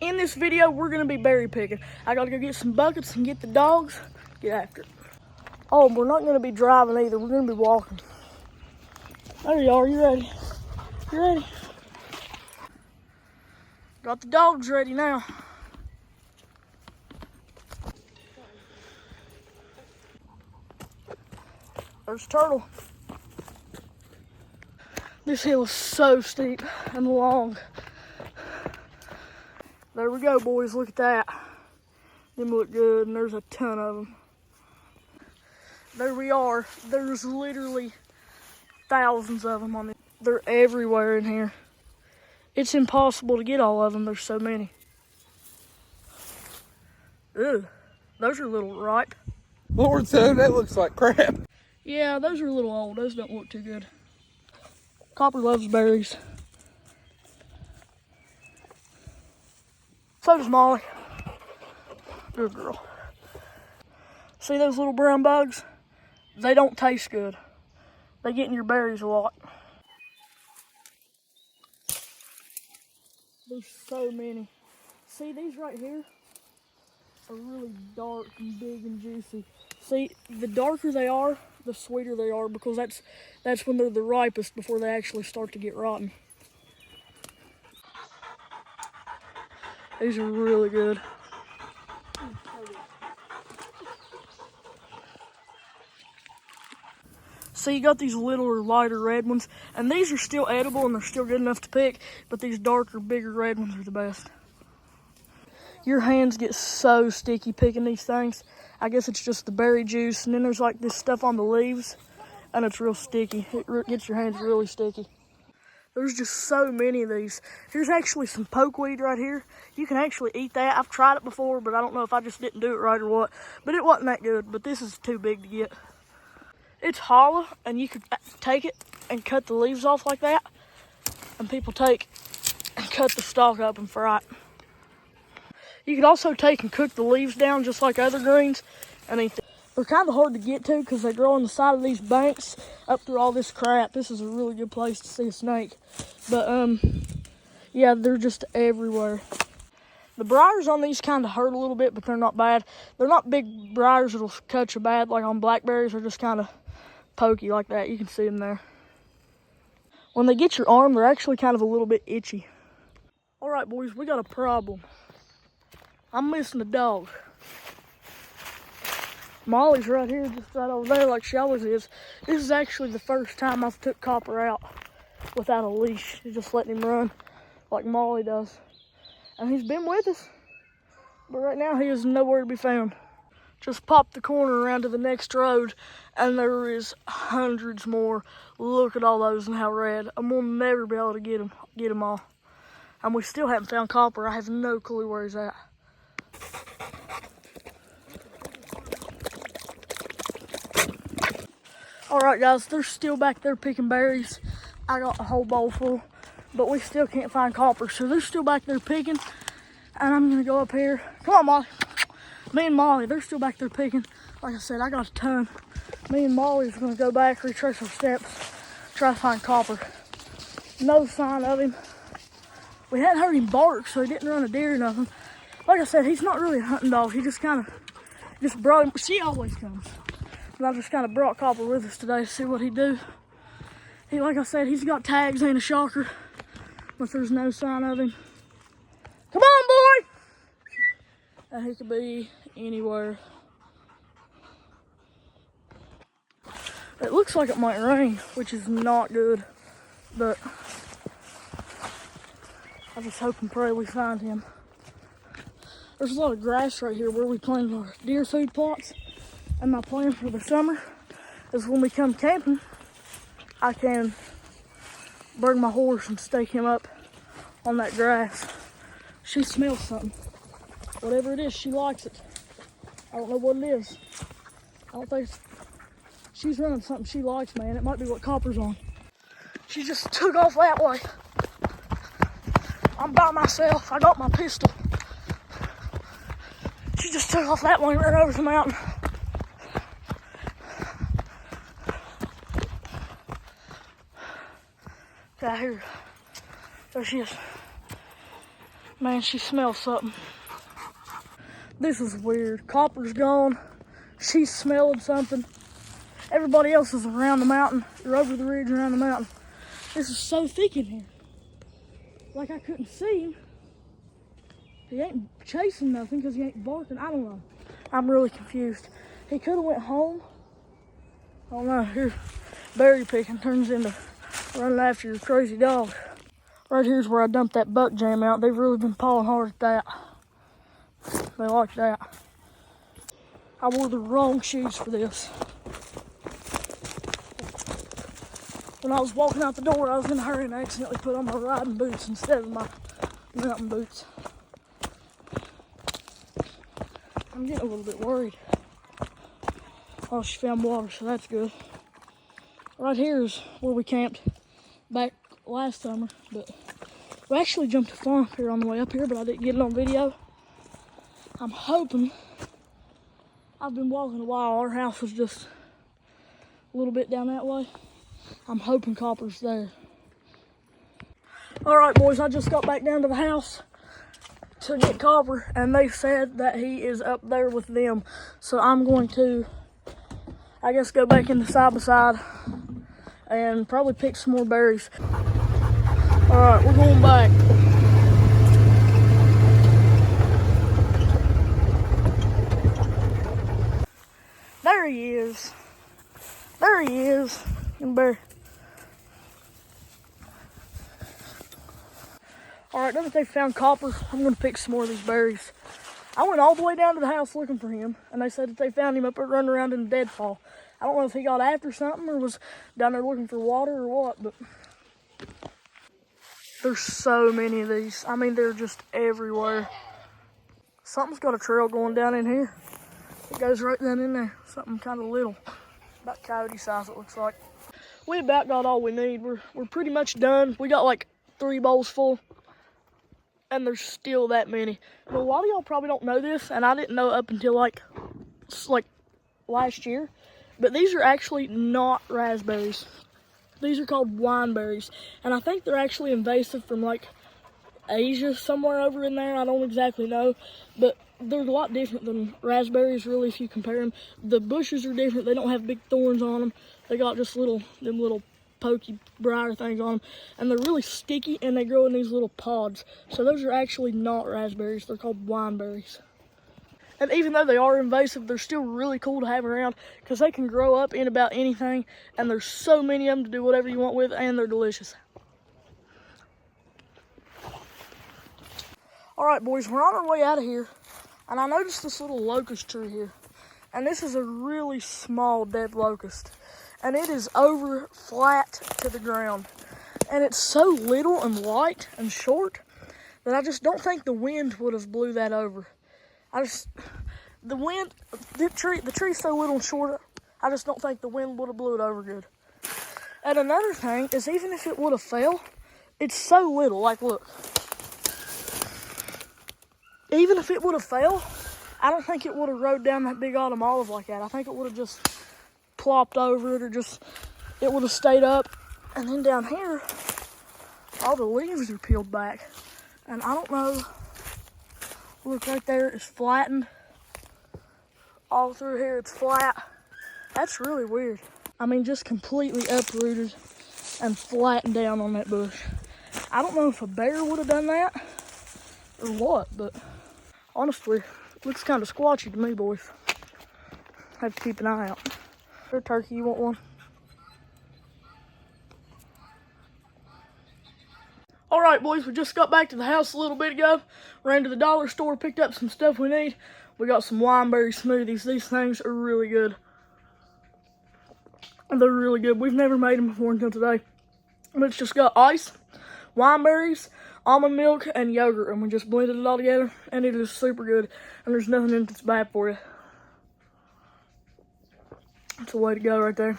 In this video, we're gonna be berry picking. I gotta go get some buckets and get the dogs. Get after it. Oh, we're not gonna be driving either. We're gonna be walking. There you are. You ready? You ready? Got the dogs ready now. There's Turtle. This hill is so steep and long. There we go, boys. Look at that. Them look good, and there's a ton of them. There we are. There's literally thousands of them on this. They're everywhere in here. It's impossible to get all of them. There's so many. Ugh, those are a little ripe. Lord, son, that looks like crap. Yeah, those are a little old. Those don't look too good. Copper loves berries. So does Molly. Good girl. See those little brown bugs? They don't taste good. They get in your berries a lot. There's so many. See, these right here are really dark and big and juicy. See, the darker they are, the sweeter they are, because that's when they're the ripest before they actually start to get rotten. These are really good. So you got these littler, lighter red ones, and these are still edible and they're still good enough to pick, but these darker, bigger red ones are the best. Your hands get so sticky picking these things. I guess it's just the berry juice, and then there's like this stuff on the leaves, and it's real sticky. It gets your hands really sticky. There's just so many of these. There's actually some pokeweed right here. You can actually eat that. I've tried it before, but I don't know if I just didn't do it right or what. But it wasn't that good, but this is too big to get. It's hollow, and you could take it and cut the leaves off like that. And people take and cut the stalk up and fry it. You could also take and cook the leaves down just like other greens and eat them. They're kind of hard to get to because they grow on the side of these banks up through all this crap. This is a really good place to see a snake. But, yeah, they're just everywhere. The briars on these kind of hurt a little bit, but they're not bad. They're not big briars that'll cut you bad like on blackberries. They're just kind of pokey like that. You can see them there. When they get your arm, they're actually kind of a little bit itchy. All right, boys, we got a problem. I'm missing a dog. Molly's right here, just right over there like she always is. This is actually the first time I've took Copper out without a leash. Just letting him run like Molly does. And he's been with us, but right now he is nowhere to be found. Just pop the corner around to the next road, and there is hundreds more. Look at all those and how red. And we'll never be able to get them all. And we still haven't found Copper. I have no clue where he's at. All right, guys, they're still back there picking berries. I got a whole bowl full, but we still can't find Copper, so they're still back there picking. And I'm gonna go up here. Come on, Molly. Me and Molly, they're still back there picking. Like I said, I got a ton. Me and Molly's gonna go back, retrace our steps, try to find Copper. No sign of him. We hadn't heard him bark, so he didn't run a deer or nothing. Like I said, he's not really a hunting dog. He just kind of brought him. She always comes. And I just kind of brought Copper with us today to see what he'd do. Like I said, he's got tags, ain't a shocker, but there's no sign of him. Come on, boy! And he could be anywhere. It looks like it might rain, which is not good, but I just hope and pray we find him. There's a lot of grass right here where we planted our deer food plots. And my plan for the summer is when we come camping, I can bring my horse and stake him up on that grass. She smells something. Whatever it is, she likes it. I don't know what it is. I don't think she's running something she likes, man. It might be what Copper's on. She just took off that way. I'm by myself. I got my pistol. She just took off that way and ran over the mountain. Got here. There she is. Man, she smells something. This is weird. Copper's gone. She's smelling something. Everybody else is around the mountain, or over the ridge around the mountain. This is so thick in here. Like I couldn't see him. He ain't chasing nothing because he ain't barking. I don't know. I'm really confused. He could have went home. I don't know. Here, berry picking turns into running after your crazy dog. Right here's where I dumped that buck jam out. They've really been pawing hard at that. They like that. I wore the wrong shoes for this. When I was walking out the door, I was in a hurry and I accidentally put on my riding boots instead of my mountain boots. I'm getting a little bit worried. Oh, she found water, so that's good. Right here is where we camped back last summer, but we actually jumped a farm up here on the way up here, but I didn't get it on video. I'm hoping, I've been walking a while, our house was just a little bit down that way. I'm hoping Copper's there. All right, boys, I just got back down to the house to get Copper, and they said that he is up there with them. So I'm going to, I guess, go back into side by side and probably pick some more berries. All right, we're going back. There he is. There he is. And berry. All right, now that they found Copper, I'm gonna pick some more of these berries. I went all the way down to the house looking for him, and they said that they found him up there running around in the deadfall. I don't know if he got after something or was down there looking for water or what, but there's so many of these. I mean, they're just everywhere. Something's got a trail going down in here. It goes right down in there. Something kind of little, about coyote size it looks like. We about got all we need. We're pretty much done. We got like 3 bowls full, and there's still that many. But a lot of y'all probably don't know this, and I didn't know up until like last year. But these are actually not raspberries. These are called wineberries, and I think they're actually invasive from like Asia, somewhere over in there. I don't exactly know, but they're a lot different than raspberries, really, if you compare them. The bushes are different. They don't have big thorns on them. They got just them little pokey briar things on them, and they're really sticky, and they grow in these little pods. So those are actually not raspberries. They're called wineberries. And even though they are invasive, they're still really cool to have around because they can grow up in about anything, and there's so many of them to do whatever you want with, and they're delicious. All right, boys, we're on our way out of here, and I noticed this little locust tree here, and this is a really small dead locust, and it is over flat to the ground, and it's so little and light and short that I just don't think the wind would have blew that over. The tree's so little and short, I just don't think the wind would have blew it over good. And another thing is, even if it would have fell, it's so little. Like, look. Even if it would have fell, I don't think it would have rode down that big autumn olive like that. I think it would have just plopped over it, or it would have stayed up. And then down here, all the leaves are peeled back. And I don't know, look right there, it's flattened. All through here, it's flat. That's really weird. I mean, just completely uprooted and flattened down on that bush. I don't know if a bear would have done that or what, but honestly, it looks kind of squatchy to me, boys. Have to keep an eye out. Here, turkey, you want one? All right, boys, we just got back to the house a little bit ago. Ran to the dollar store, picked up some stuff we need. We got some wineberry smoothies. These things are really good. They're really good. We've never made them before until today. But it's just got ice, wineberries, almond milk, and yogurt, and we just blended it all together, and it is super good, and there's nothing in it that's bad for you. It's a way to go right there.